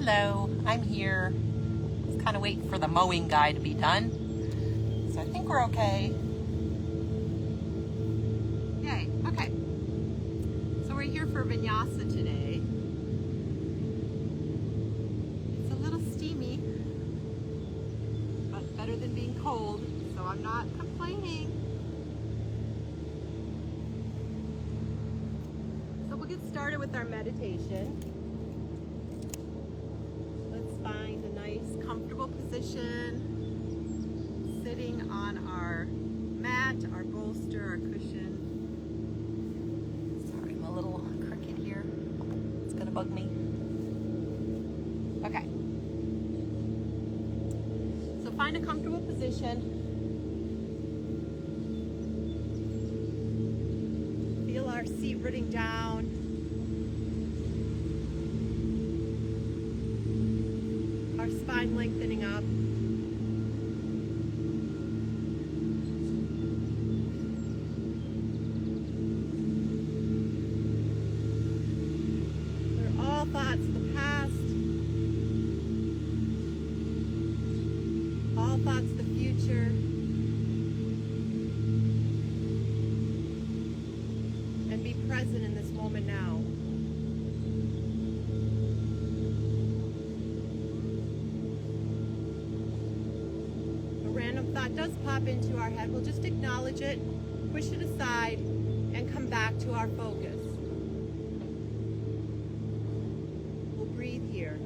Hello, I'm here. Just kind of waiting for the mowing guy to be done. So I think we're okay. Yay, okay. So we're here for Vinyasa today. It's a little steamy, but better than being cold, so I'm not complaining. So we'll get started with our meditation. Find a nice comfortable position, sitting on our mat, our bolster, our cushion. Sorry, I'm a little crooked here. It's gonna bug me. Okay. So find a comfortable position. Feel our seat rooting down. Our spine lengthening up. They're all thoughts of the past, all thoughts of the future, and be present in this moment now. Random thought does pop into our head, we'll just acknowledge it, push it aside, and come back to our focus. We'll breathe here.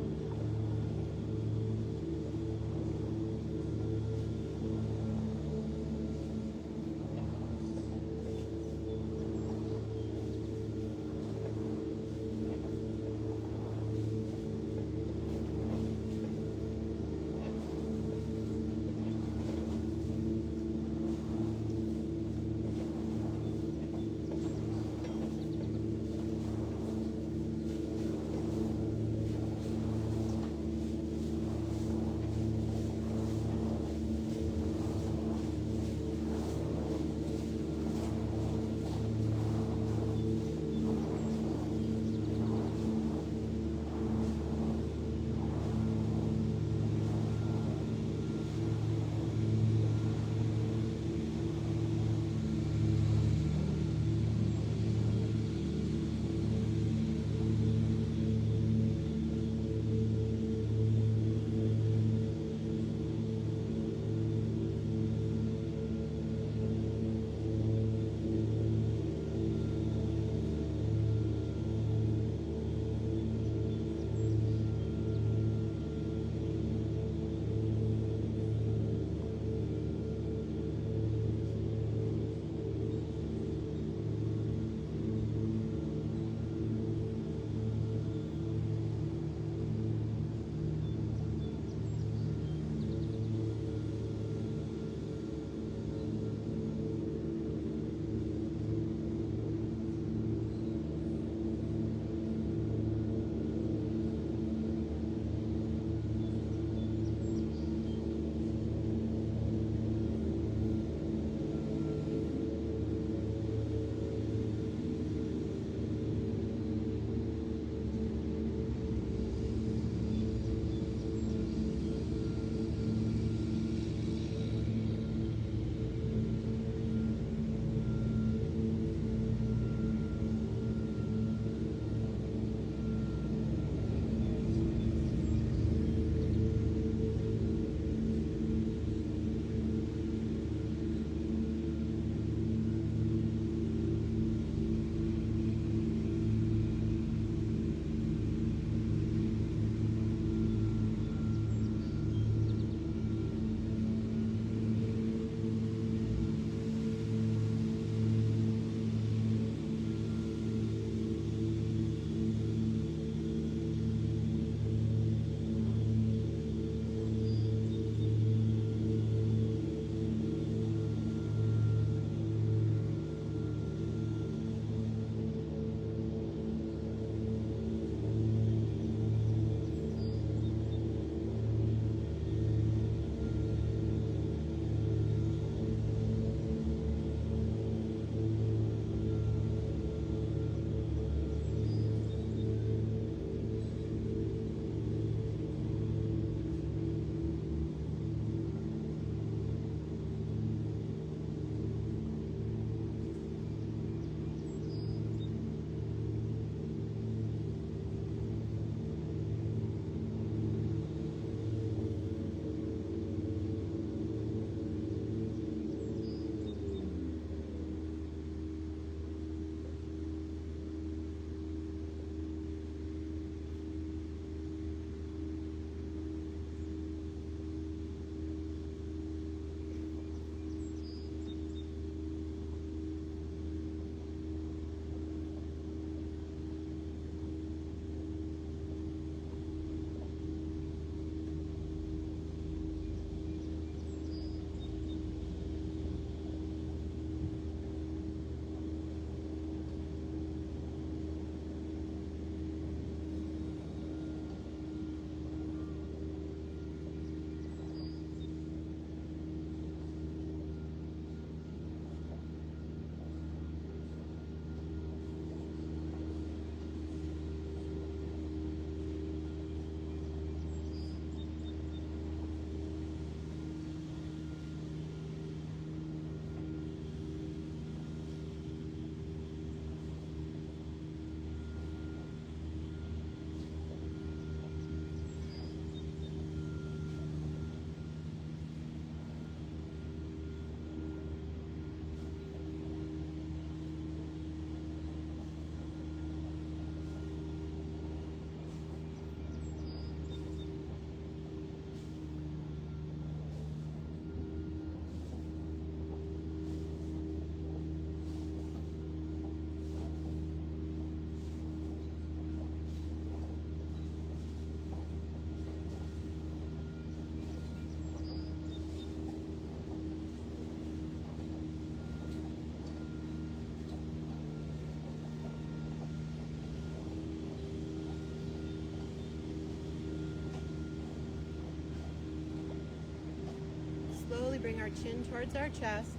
bring our chin towards our chest.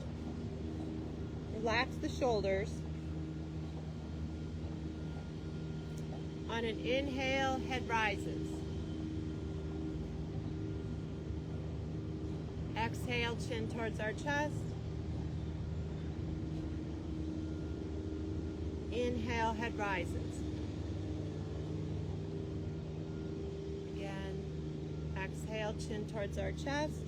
Relax the shoulders. On an inhale, head rises. Exhale, chin towards our chest. Inhale, head rises. Again, exhale, chin towards our chest.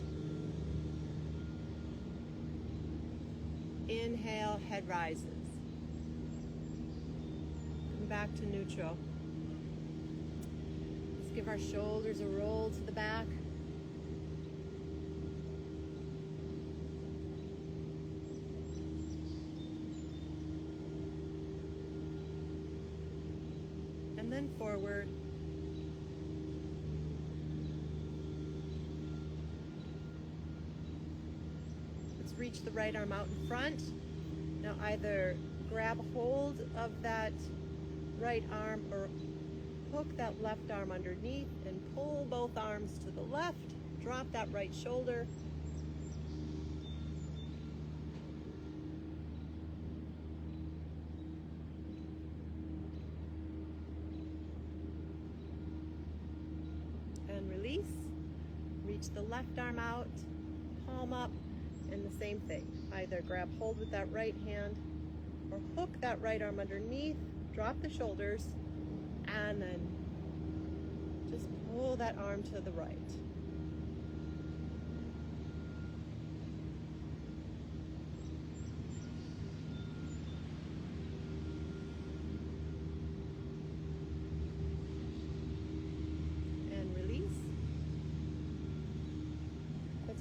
Inhale, head rises. Come back to neutral. Let's give our shoulders a roll to the back. And then forward. Let's reach the right arm out in front. Now either grab hold of that right arm or hook that left arm underneath and pull both arms to the left. Drop that right shoulder. And release. Reach the left arm out, palm up, and the same thing. Either grab hold with that right hand or hook that right arm underneath, drop the shoulders, and then just pull that arm to the right.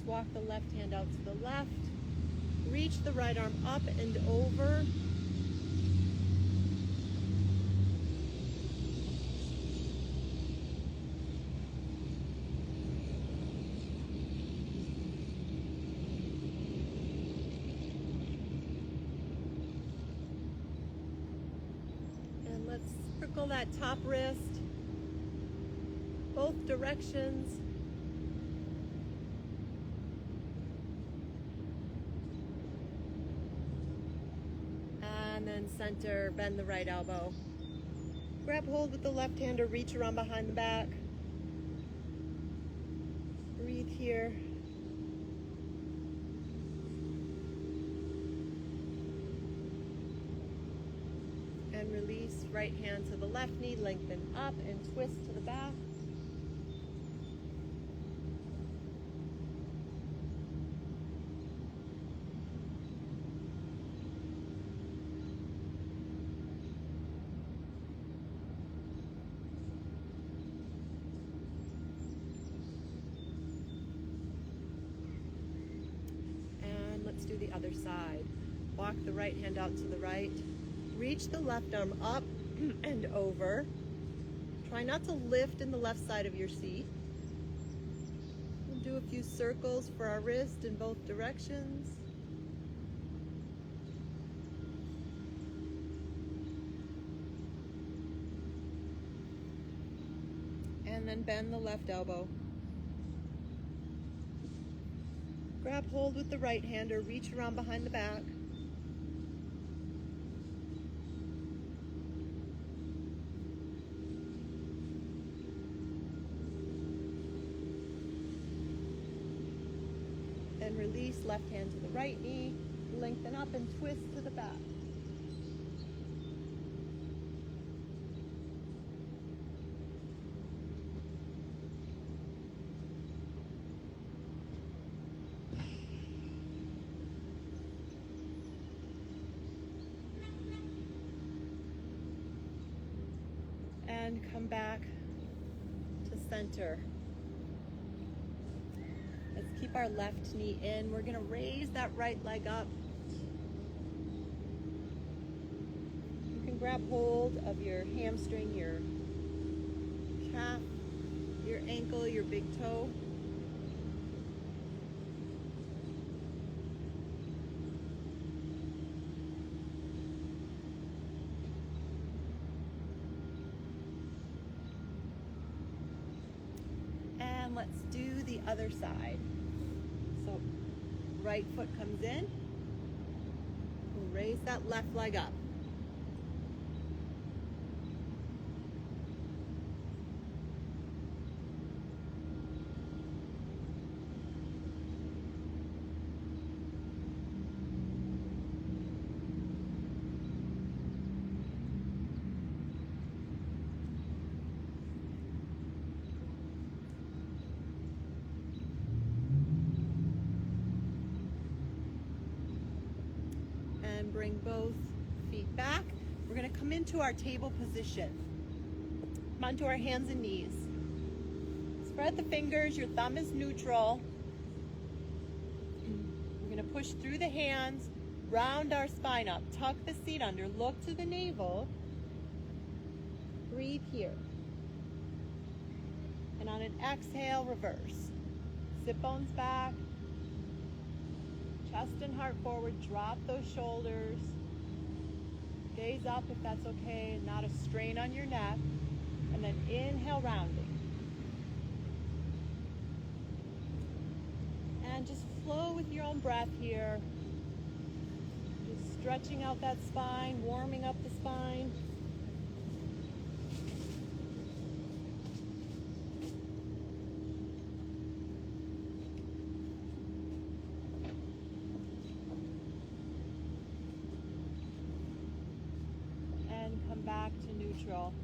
Walk the left hand out to the left. Reach the right arm up and over. And let's circle that top wrist, both directions. And then center, bend the right elbow. Grab hold with the left hand or reach around behind the back. Breathe here. And release, right hand to the left knee, lengthen up and twist to the back. Let's do the other side. Walk the right hand out to the right. Reach the left arm up and over. Try not to lift in the left side of your seat. We'll do a few circles for our wrist in both directions. And then bend the left elbow. Grab hold with the right hand or reach around behind the back. And release, left hand to the right knee, lengthen up and twist to the back. And come back to center. Let's keep our left knee in. We're gonna raise that right leg up. You can grab hold of your hamstring, your calf, your ankle, your big toe. And let's do the other side. So right foot comes in. We'll raise that left leg up. And bring both feet back. We're going to come into our table position. Come onto our hands and knees. Spread the fingers, your thumb is neutral. We're going to push through the hands, round our spine up, tuck the seat under, look to the navel. Breathe here. And on an exhale, reverse. Sit bones back. Chest and heart forward, drop those shoulders. Gaze up if that's okay, not a strain on your neck. And then inhale, rounding. And just flow with your own breath here. Just stretching out that spine, warming up the spine. Back to neutral.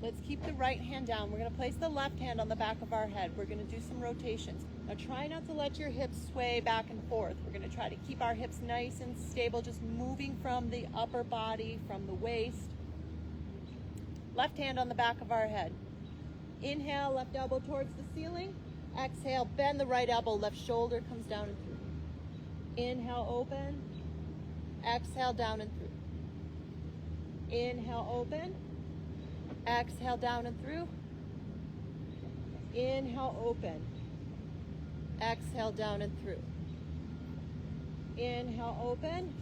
Let's keep the right hand down. We're going to place the left hand on the back of our head. We're going to do some rotations. Now try not to let your hips sway back and forth. We're going to try to keep our hips nice and stable, just moving from the upper body, from the waist. Left hand on the back of our head. Inhale, left elbow towards the ceiling. Exhale, bend the right elbow, left shoulder comes down and through. Inhale, open. Exhale, down and through. Inhale, open. Exhale, down and through. Inhale, open. Exhale, down and through. Inhale, open.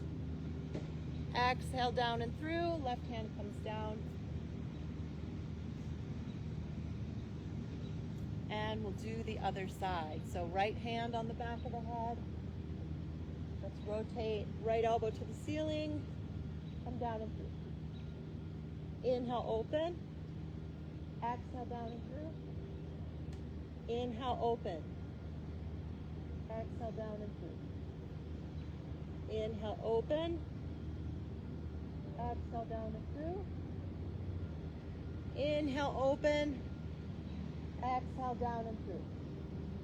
Exhale, down and through. Left hand comes down. And we'll do the other side. So right hand on the back of the head. Let's rotate right elbow to the ceiling. Come down and through. Inhale, open. Exhale, down and through. Inhale, open. Exhale, down and through. Inhale, open. Exhale, down and through. Inhale, open. Exhale, down and through.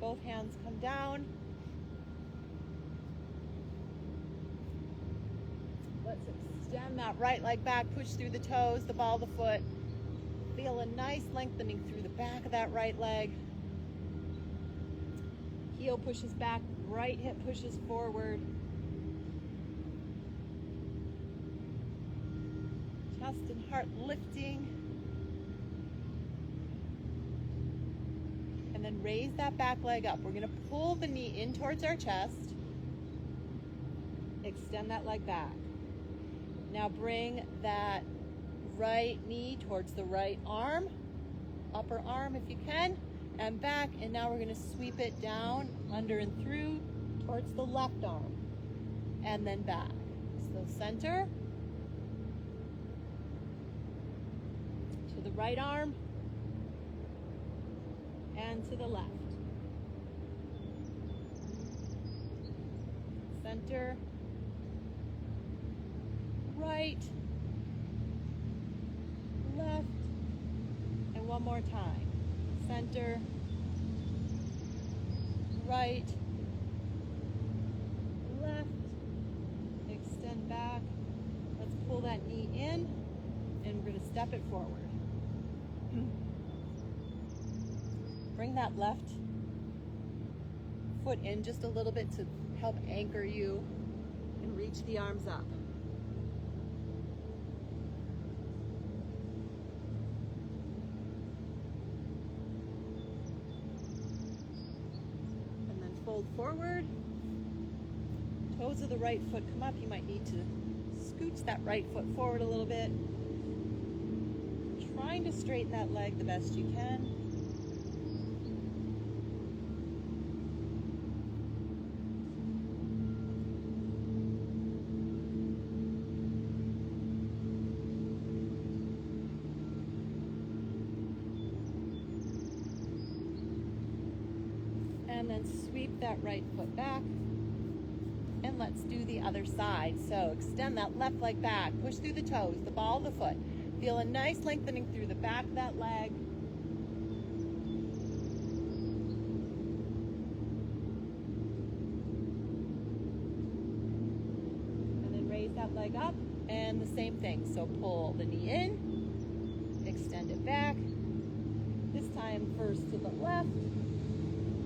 Both hands come down. Let's extend that right leg back, push through the toes, the ball of the foot. Feel a nice lengthening through the back of that right leg. Heel pushes back, right hip pushes forward. Chest and heart lifting. And then raise that back leg up. We're going to pull the knee in towards our chest. Extend that leg back. Now bring that right knee towards the right arm, upper arm if you can, and back. And now we're going to sweep it down, under and through, towards the left arm, and then back. So center, to the right arm, and to the left. Center, right, left, and one more time. Center, right, left, extend back. Let's pull that knee in, and we're going to step it forward. Bring that left foot in just a little bit to help anchor you and reach the arms up. And then fold forward. Toes of the right foot come up. You might need to scooch that right foot forward a little bit. Trying to straighten that leg the best you can. And then sweep that right foot back. And let's do the other side. So extend that left leg back, push through the toes, the ball of the foot. Feel a nice lengthening through the back of that leg. And then raise that leg up, and the same thing. So pull the knee in, extend it back. This time first to the left,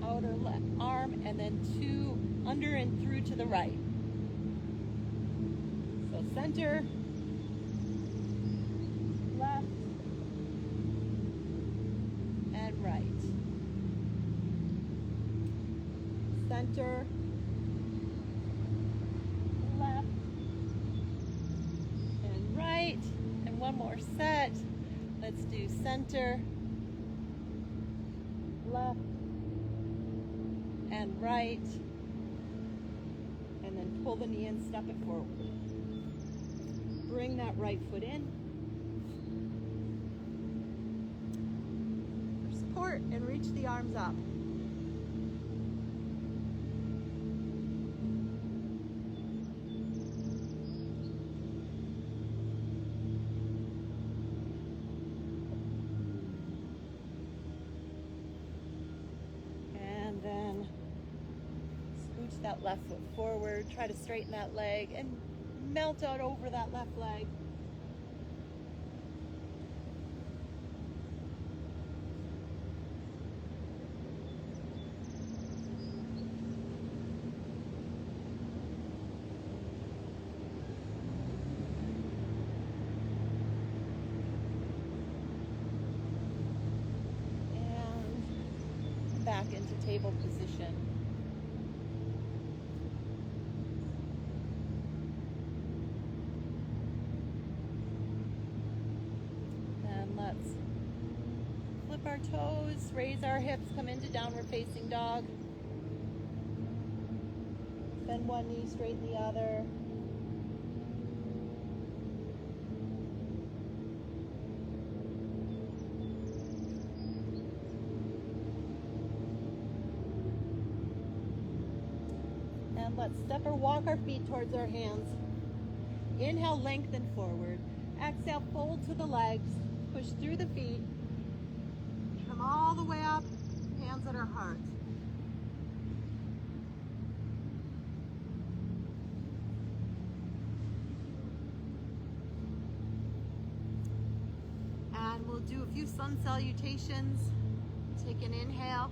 outer left arm, and then two under and through to the right. So center, left, and right. Center, left, and right. And one more set. Let's do center, left, and right. And then pull the knee in, step it forward. Bring that right foot in for support and reach the arms up. And then scooch that left foot forward, try to straighten that leg and melt out over that left leg. And back into table position. Let's flip our toes, raise our hips, come into downward facing dog. Bend one knee, straighten the other. And let's step or walk our feet towards our hands. Inhale, lengthen forward. Exhale, fold to the legs. Push through the feet, come all the way up, hands at our heart. And we'll do a few sun salutations. Take an inhale,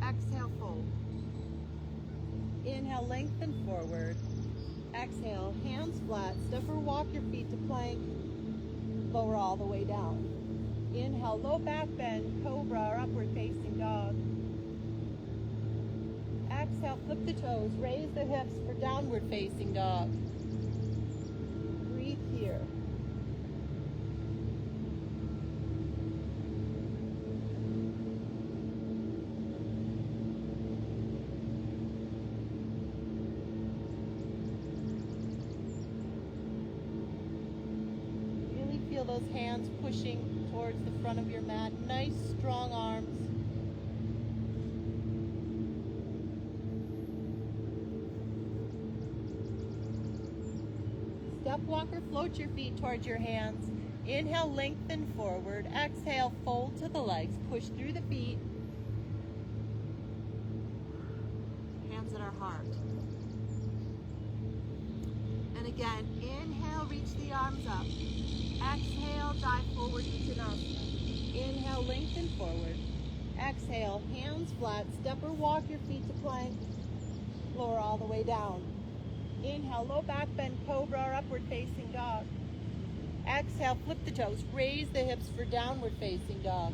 exhale, fold. Inhale, lengthen forward. Exhale, hands flat, step or walk your feet to plank. Lower all the way down. Inhale, low back bend, cobra or upward facing dog. Exhale, flip the toes, raise the hips for downward facing dog. Breathe here. Feel those hands pushing towards the front of your mat. Nice, strong arms. Step, walk, or float your feet towards your hands. Inhale, lengthen forward. Exhale, fold to the legs. Push through the feet. Hands at our heart. And again, inhale, reach the arms up. Exhale, dive forward, Uttanasana. Inhale, lengthen forward. Exhale, hands flat. Step or walk your feet to plank. Lower all the way down. Inhale, low back bend, cobra or upward facing dog. Exhale, flip the toes. Raise the hips for downward facing dog.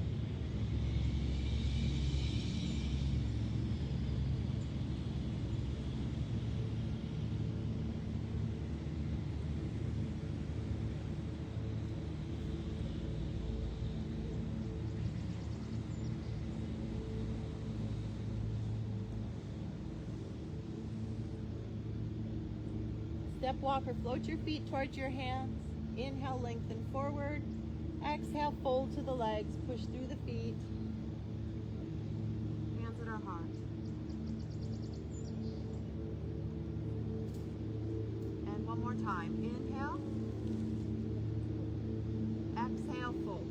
Step, walk, or float your feet towards your hands. Inhale, lengthen forward. Exhale, fold to the legs. Push through the feet. Hands at our our heart. And one more time. Inhale. Exhale, fold.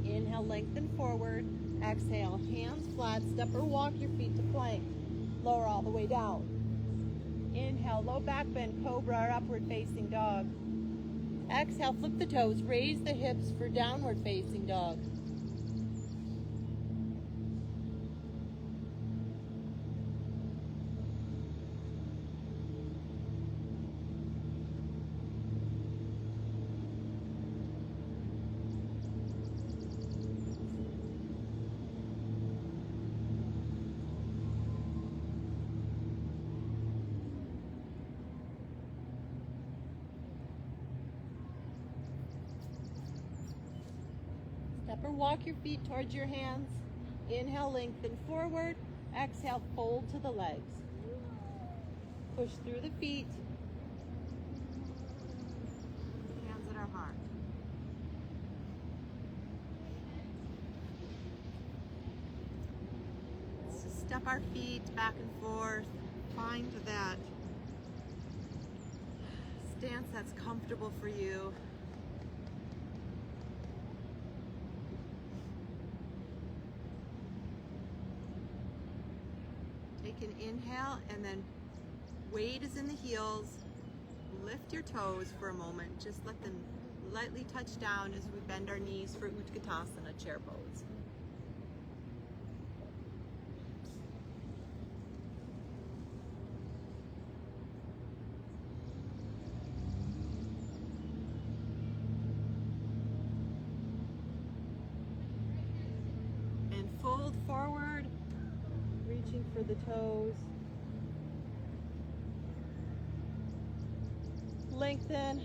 Inhale, lengthen forward. Exhale, hands flat. Step or walk your feet to plank. Lower all the way down. Inhale, low back bend, cobra or upward facing dog. Exhale, flip the toes. Raise the hips for downward facing dog. Step or walk your feet towards your hands. Inhale, lengthen forward. Exhale, fold to the legs. Push through the feet. Hands at our heart. Let's just step our feet back and forth. Find that stance that's comfortable for you. Take an inhale and then weight is in the heels. Lift your toes for a moment. Just let them lightly touch down as we bend our knees for Utkatasana, chair pose. And fold forward. Reaching for the toes. Lengthen,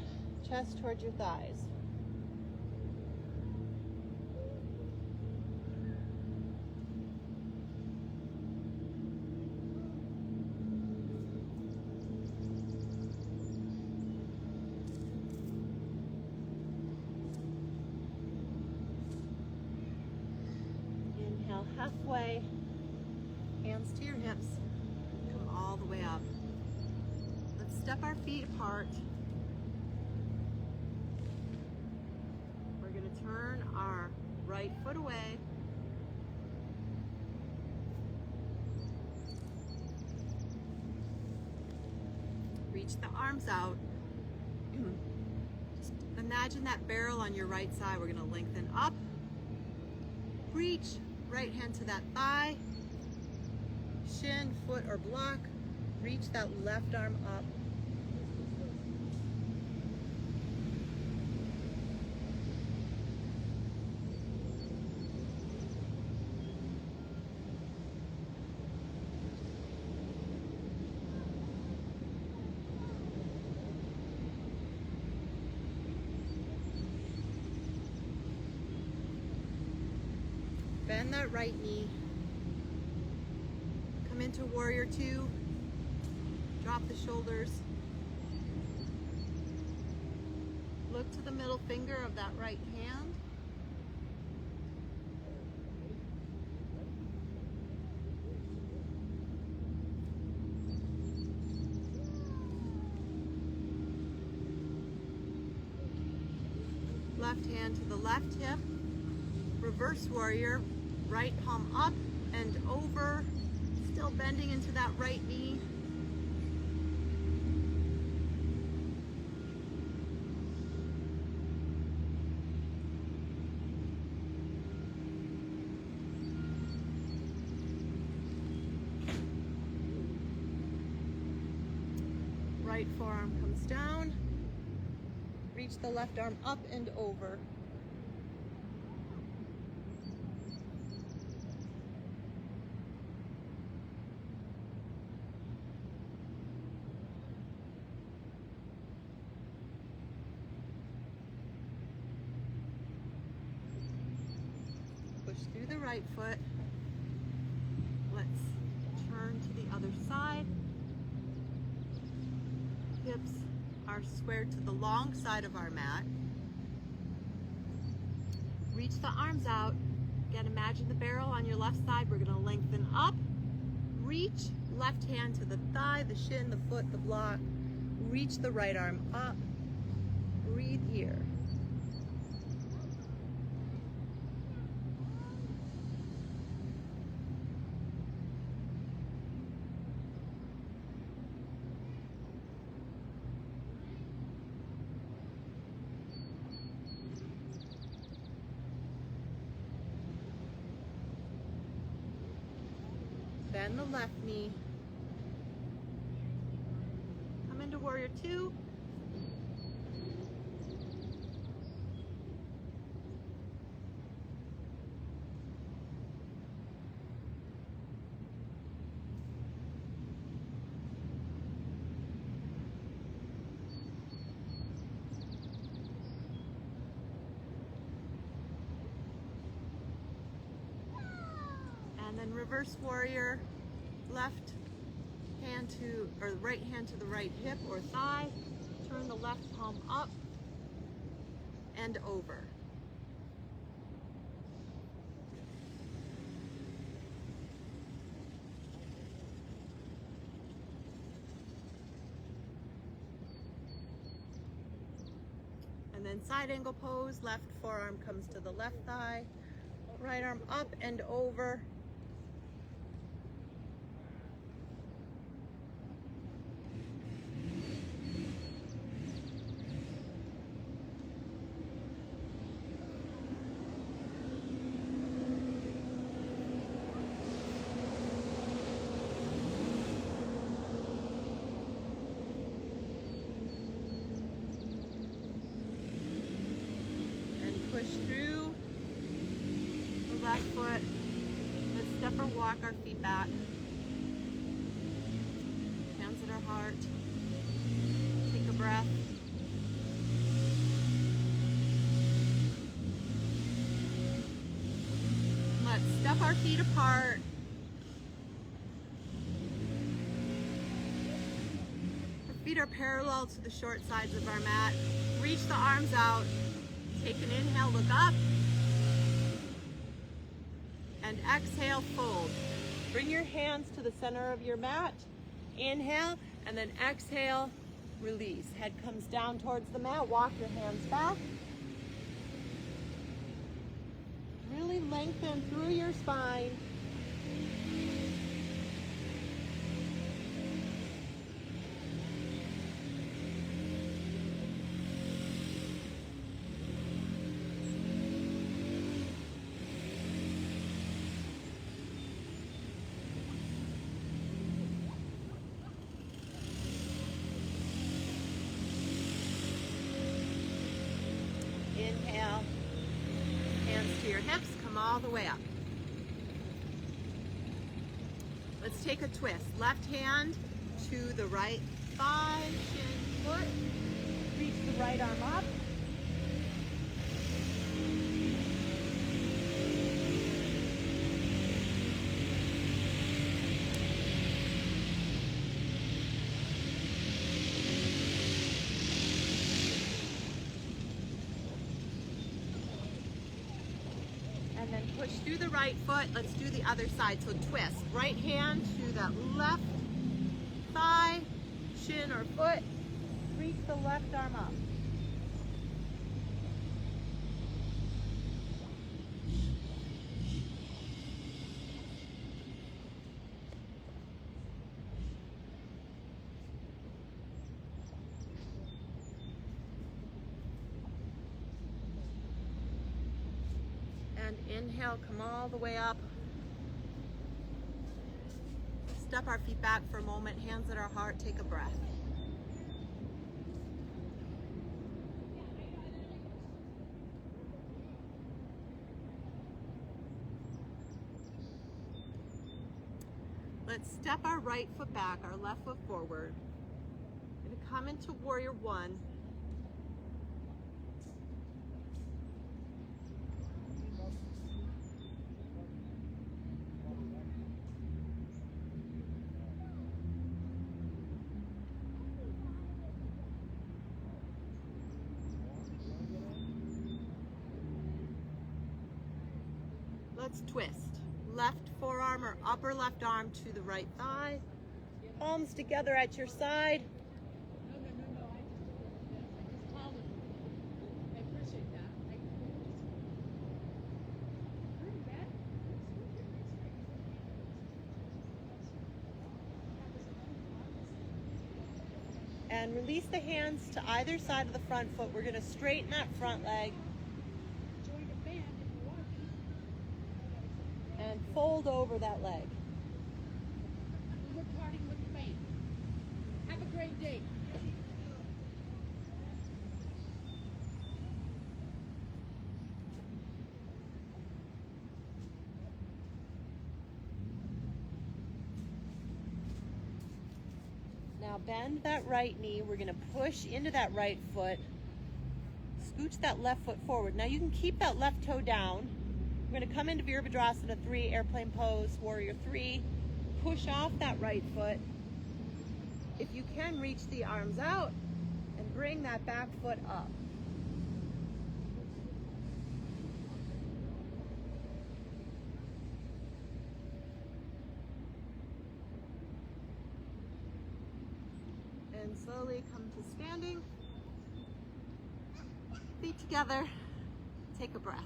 chest towards your thighs. Inhale halfway. Hands to your hips, come all the way up. Let's step our feet apart. We're going to turn our right foot away. Reach the arms out. Just imagine that barrel on your right side. We're going to lengthen up. Reach, right hand to that thigh. Shin, foot, or block. Reach that left arm up. Bend that right knee. Come into warrior two. Drop the shoulders. Look to the middle finger of that right hand. Left hand to the left hip. Reverse warrior. Right palm up and over. Still bending into that right knee. Right forearm comes down. Reach the left arm up and over. Push through the right foot. Let's turn to the other side. Hips are squared to the long side of our mat. Reach the arms out. Again, imagine the barrel on your left side. We're gonna lengthen up. Reach left hand to the thigh, the shin, the foot, the block. Reach the right arm up. Breathe here. Bend the left knee. Come into warrior two. And then reverse warrior, left hand to, or right hand to the right hip or thigh. Turn the left palm up and over. And then side angle pose, left forearm comes to the left thigh, right arm up and over. Push through the left foot. Let's step or walk our feet back. Hands at our heart. Take a breath. Let's step our feet apart. Our feet are parallel to the short sides of our mat. Reach the arms out. Take an inhale, look up, and exhale, fold. Bring your hands to the center of your mat. Inhale, and then exhale, release. Head comes down towards the mat. Walk your hands back. Really lengthen through your spine. Inhale, hands to your hips, come all the way up. Let's take a twist. Left hand to the right thigh, shin, foot. Reach the right arm up. And then push through the right foot. Let's do the other side. So twist. Right hand to that left thigh, shin or foot. Reach the left arm up. And inhale, come all the way up. Step our feet back for a moment, hands at our heart, take a breath. Let's step our right foot back, our left foot forward. We're going to come into warrior one. let's twist. Left forearm or upper left arm to the right thigh. Palms together at your side. And release the hands to either side of the front foot. We're going to straighten that front leg. And fold over that leg. We're parting with the band. Have a great day. Now bend that right knee. We're going to push into that right foot. Scooch that left foot forward. Now you can keep that left toe down. We're going to come into Virabhadrasana 3, airplane pose, warrior 3. Push off that right foot. If you can, reach the arms out and bring that back foot up. And slowly come to standing. Feet together. Take a breath.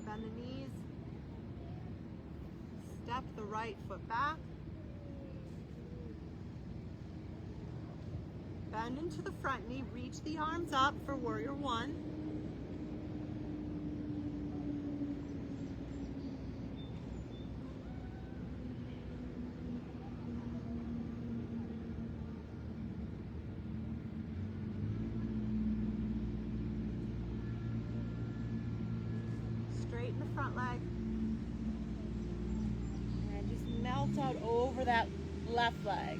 Bend the knees. Step the right foot back. Bend into the front knee. Reach the arms up for warrior 1. Straighten the front leg. And just melt out over that left leg.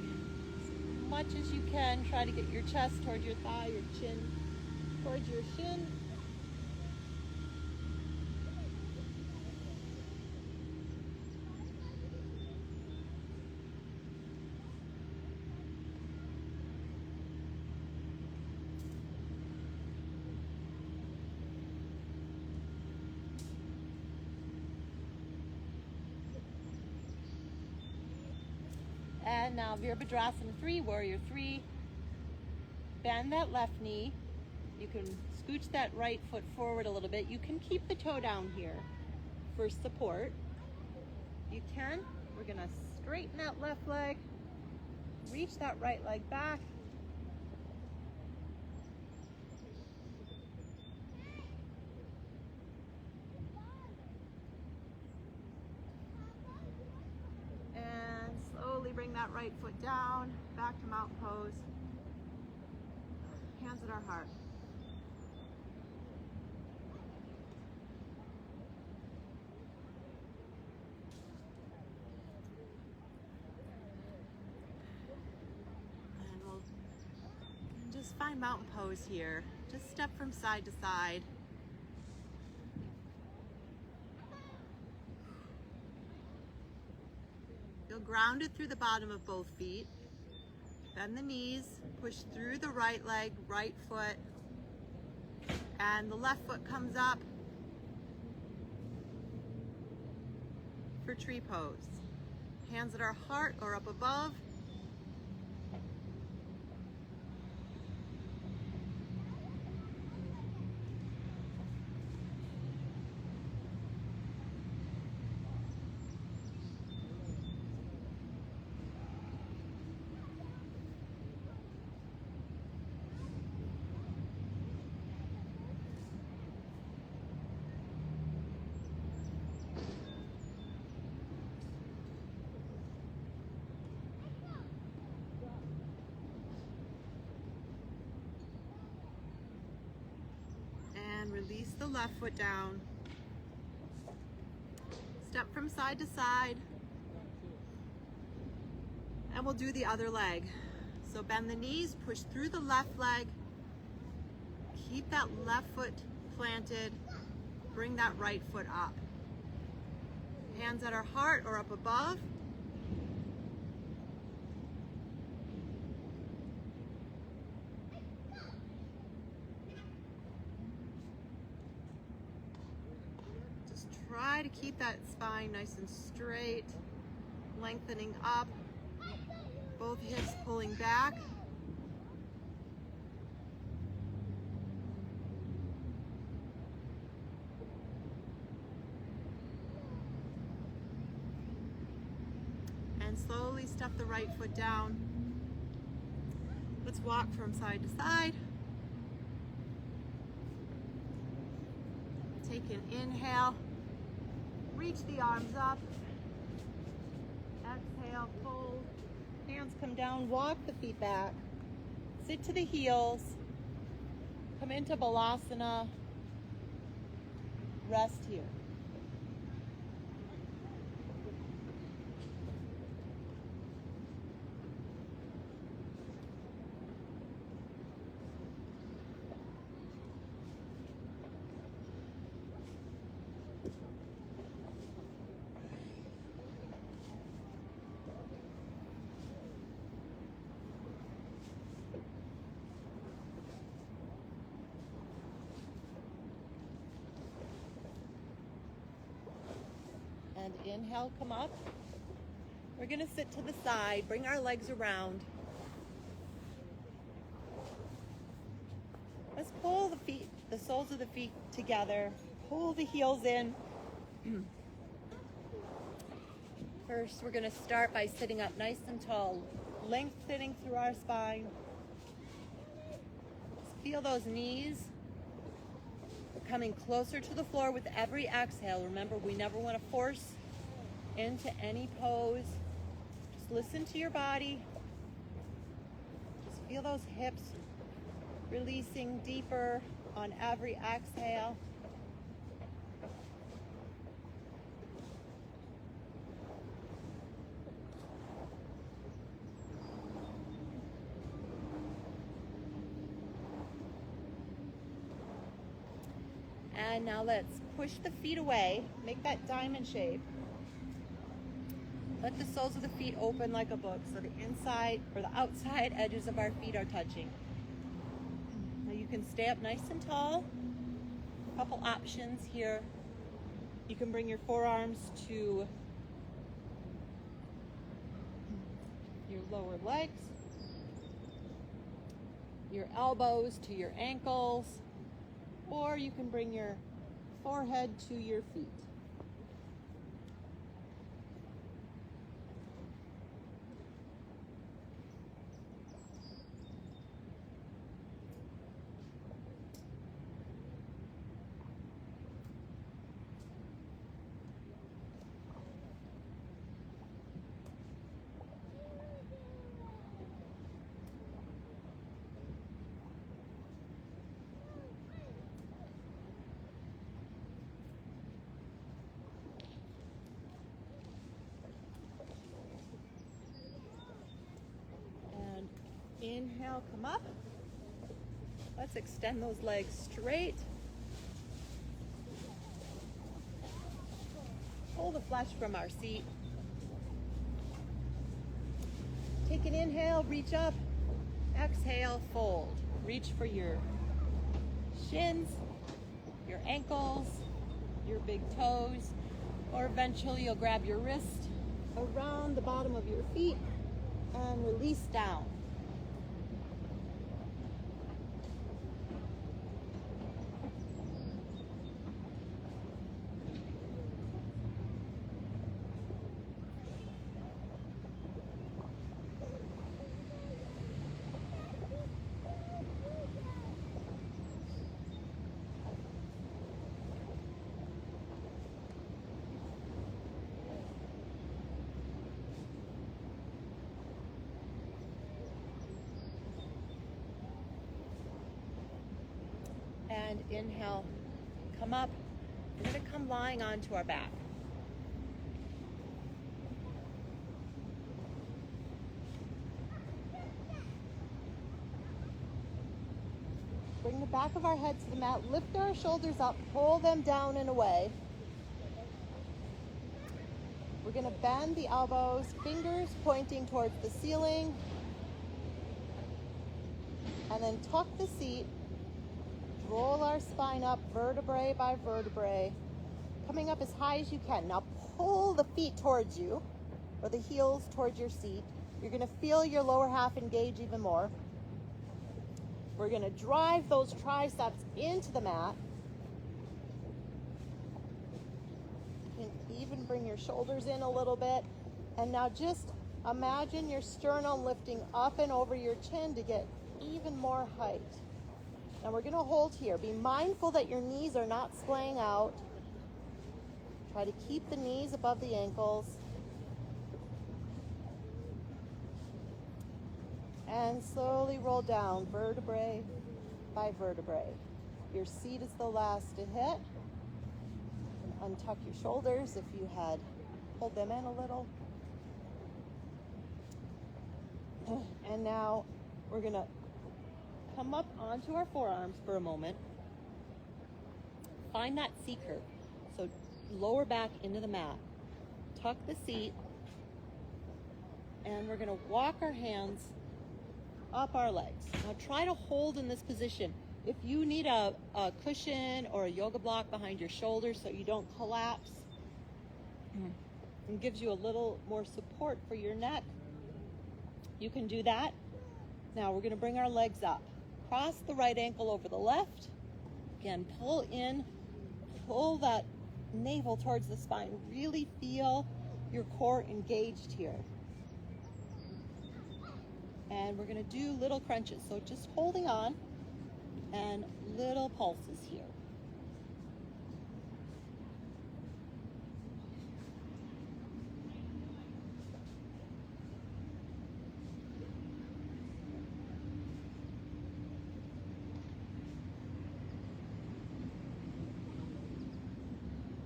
As much as you can, try to get your chest towards your thigh, your chin towards your shin. And now Virabhadrasana 3, warrior 3. Bend that left knee. You can scooch that right foot forward a little bit. You can keep the toe down here for support. You can. We're gonna straighten that left leg. Reach that right leg back. Slowly bring that right foot down, back to mountain pose. Hands at our heart. And we'll just find mountain pose here. Just step from side to side. Feel grounded through the bottom of both feet. Bend the knees, push through the right leg, right foot, and the left foot comes up for tree pose. Hands at our heart or up above. And release the left foot down. Step from side to side. And we'll do the other leg. So bend the knees, push through the left leg. Keep that left foot planted. Bring that right foot up. Hands at our heart or up above. Try to keep that spine nice and straight, lengthening up, both hips pulling back. And slowly step the right foot down. Let's walk from side to side. Take an inhale, reach the arms up. Exhale, fold. Hands come down, walk the feet back. Sit to the heels. Come into Balasana. Rest here. And inhale, come up. We're gonna sit to the side, bring our legs around. Let's pull the feet, the soles of the feet together. Pull the heels in. First, we're gonna start by sitting up nice and tall, lengthening through our spine. Just feel those knees coming closer to the floor with every exhale. Remember, we never want to force into any pose. Just listen to your body. Just feel those hips releasing deeper on every exhale. And now let's push the feet away, make that diamond shape. Let the soles of the feet open like a book so the inside or the outside edges of our feet are touching. Now you can stay up nice and tall. A couple options here. You can bring your forearms to your lower legs, your elbows to your ankles, or you can bring your forehead to your feet. Inhale, come up. Let's extend those legs straight. Pull the flesh from our seat. Take an inhale, reach up. Exhale, fold. Reach for your shins, your ankles, your big toes, or eventually you'll grab your wrist around the bottom of your feet and release down. And inhale, come up. We're going to come lying onto our back. Bring the back of our head to the mat. Lift our shoulders up, pull them down and away. We're going to bend the elbows, fingers pointing towards the ceiling. And then tuck the seat. Roll our spine up vertebrae by vertebrae. coming up as high as you can. Now pull the feet towards you, or the heels towards your seat. You're gonna feel your lower half engage even more. We're gonna drive those triceps into the mat. You can even bring your shoulders in a little bit. And now just imagine your sternum lifting up and over your chin to get even more height. Now we're gonna hold here. Be mindful that your knees are not splaying out. Try to keep the knees above the ankles. And slowly roll down vertebrae by vertebrae. Your seat is the last to hit. And untuck your shoulders if you had pulled them in a little. And now we're gonna come up onto our forearms for a moment. Find that C curve. So lower back into the mat. Tuck the seat. And we're gonna walk our hands up our legs. Now try to hold in this position. If you need a cushion or a yoga block behind your shoulders so you don't collapse, and gives you a little more support for your neck, you can do that. Now we're gonna bring our legs up. Cross the right ankle over the left. Again, pull in, pull that navel towards the spine. Really feel your core engaged here. And we're gonna do little crunches. So just holding on and little pulses here.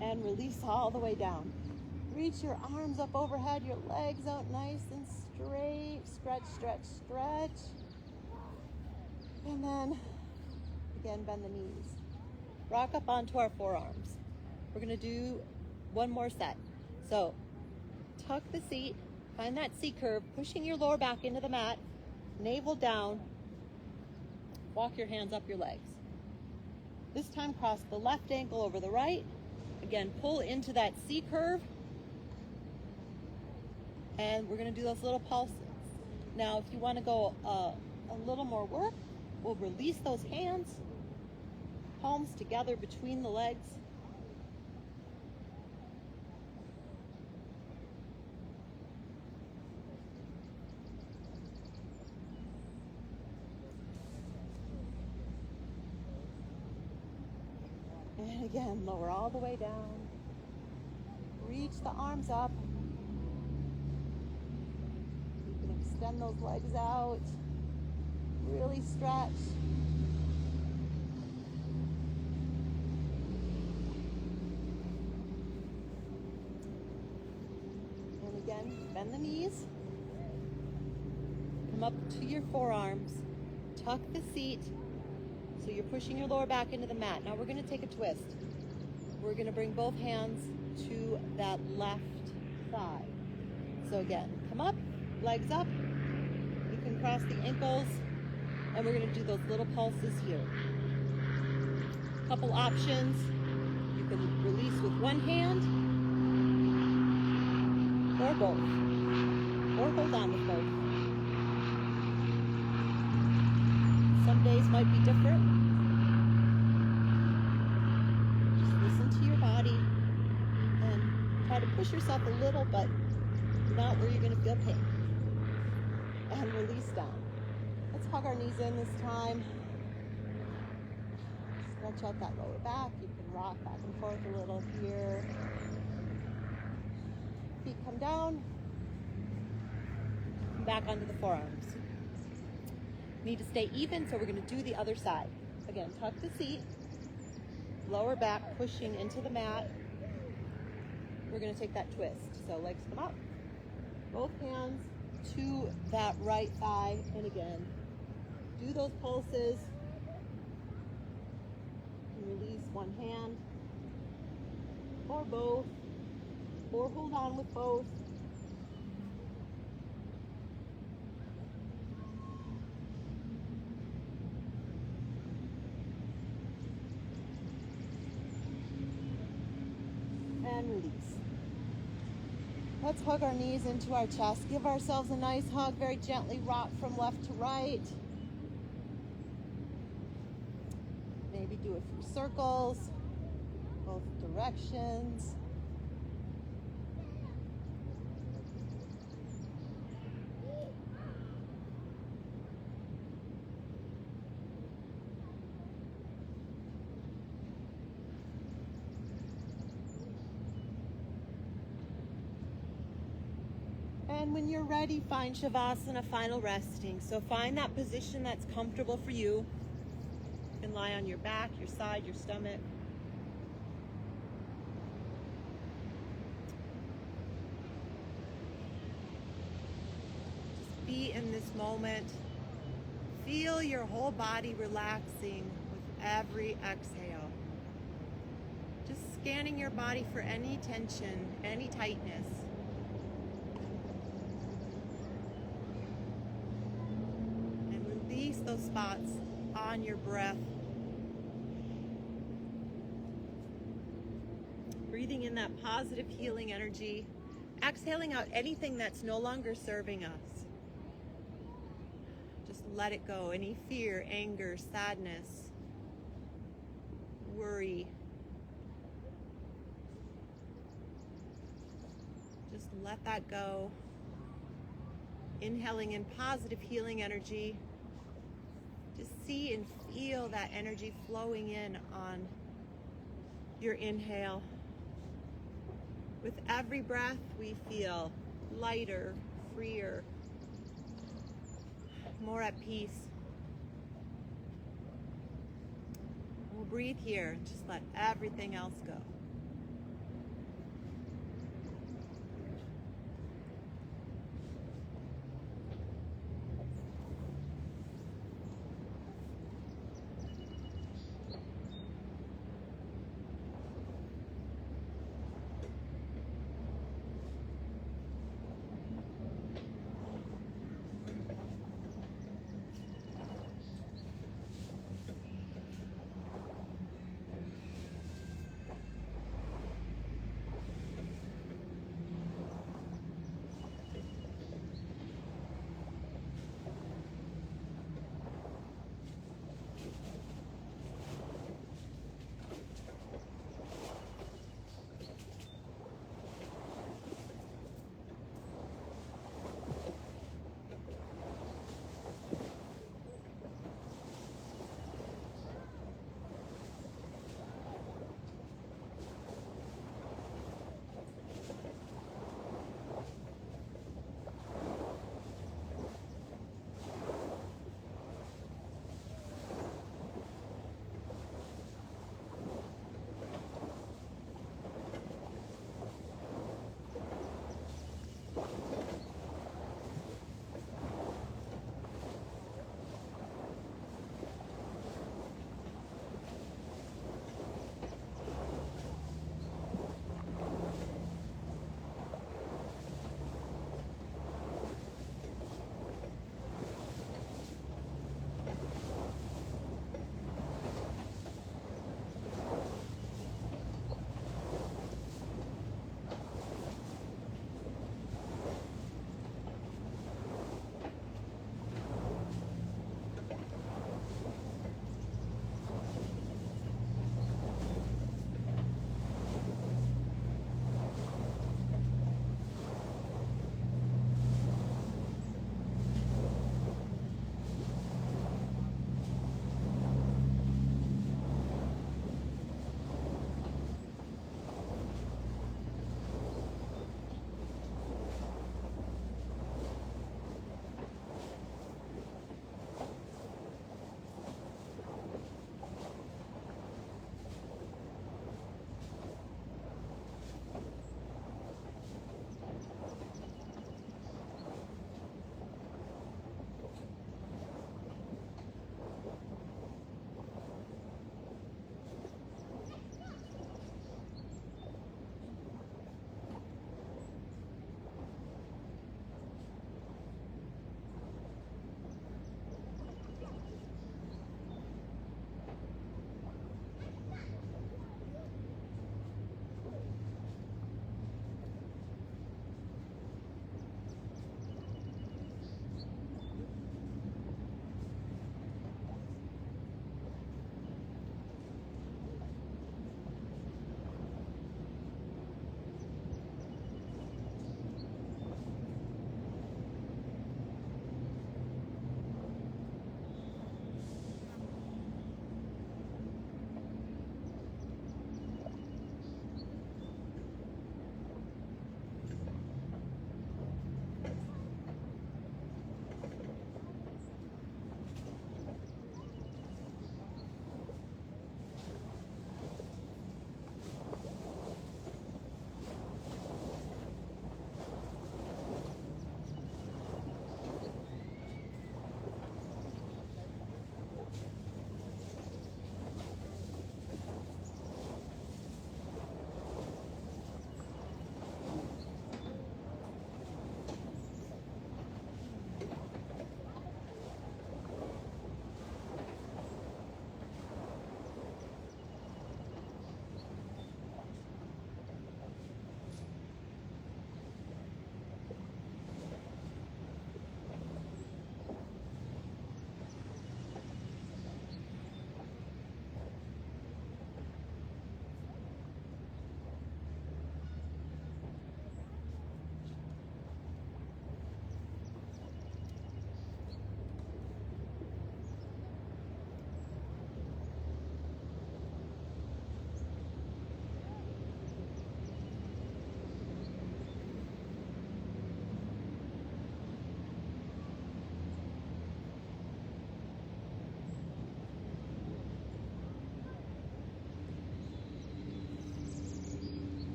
And release all the way down. Reach your arms up overhead, your legs out nice and straight. Stretch, stretch, stretch. And then, again, bend the knees. Rock up onto our forearms. We're gonna do one more set. So, tuck the seat, find that C curve, pushing your lower back into the mat, navel down, walk your hands up your legs. This time, cross the left ankle over the right. Again, pull into that C curve. And we're gonna do those little pulses. Now, if you wanna go a little more work, we'll release those hands, palms together between the legs. And again, lower all the way down. Reach the arms up. You can extend those legs out. Really stretch. And again, bend the knees. Come up to your forearms. Tuck the seat. So you're pushing your lower back into the mat. Now we're gonna take a twist. We're gonna bring both hands to that left side. So again, come up, legs up. You can cross the ankles, and we're gonna do those little pulses here. Couple options. You can release with one hand, or both, or hold on with both. Some days might be different. Just listen to your body and try to push yourself a little, but not where you're going to feel pain. And release down. Let's hug our knees in this time. Stretch out that lower back. You can rock back and forth a little here. Feet come down. Come back onto the forearms. Need to stay even, so we're going to do the other side. Again, tuck the seat, lower back pushing into the mat. We're going to take that twist. So legs come up, both hands to that right thigh, and again, do those pulses. And release one hand, or both, or hold on with both. and release. Let's hug our knees into our chest. Give ourselves a nice hug. Very gently rock from left to right. Maybe do a few circles, both directions. And when you're ready, find Shavasana, final resting. So find that position that's comfortable for you. You can lie on your back, your side, your stomach. Just be in this moment. Feel your whole body relaxing with every exhale. Just scanning your body for any tension, any tightness. Release those spots on your breath. Breathing in that positive healing energy. Exhaling out anything that's no longer serving us. Just let it go. Any fear, anger, sadness, worry. Just let that go. Inhaling in positive healing energy. Just see and feel that energy flowing in on your inhale. With every breath, we feel lighter, freer, more at peace. We'll breathe here and just let everything else go.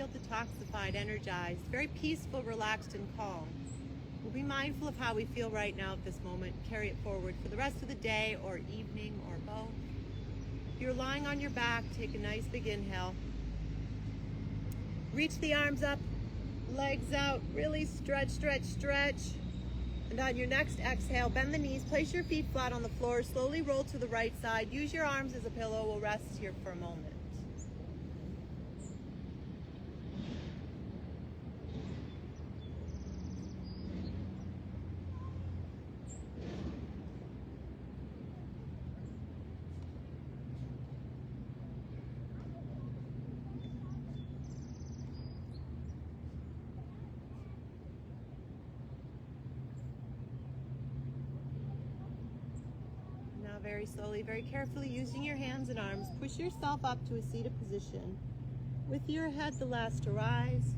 feel detoxified, energized, very peaceful, relaxed, and calm. We'll be mindful of how we feel right now at this moment. Carry it forward for the rest of the day or evening or both. If you're lying on your back, take a nice big inhale. Reach the arms up, legs out, really stretch, stretch, stretch. And on your next exhale, bend the knees, place your feet flat on the floor, slowly roll to the right side. Use your arms as a pillow. We'll rest here for a moment. Very slowly, very carefully, using your hands and arms, push yourself up to a seated position. With your head the last to rise.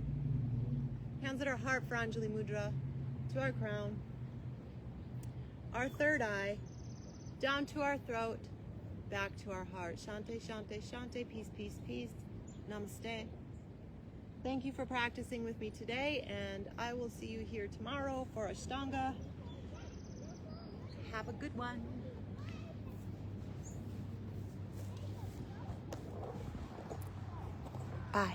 Hands at our heart for Anjali Mudra, to our crown. Our third eye, down to our throat, back to our heart. Shante, shante, shante, peace, peace, peace. Namaste. Thank you for practicing with me today, and I will see you here tomorrow for Ashtanga. Have a good one. Bye.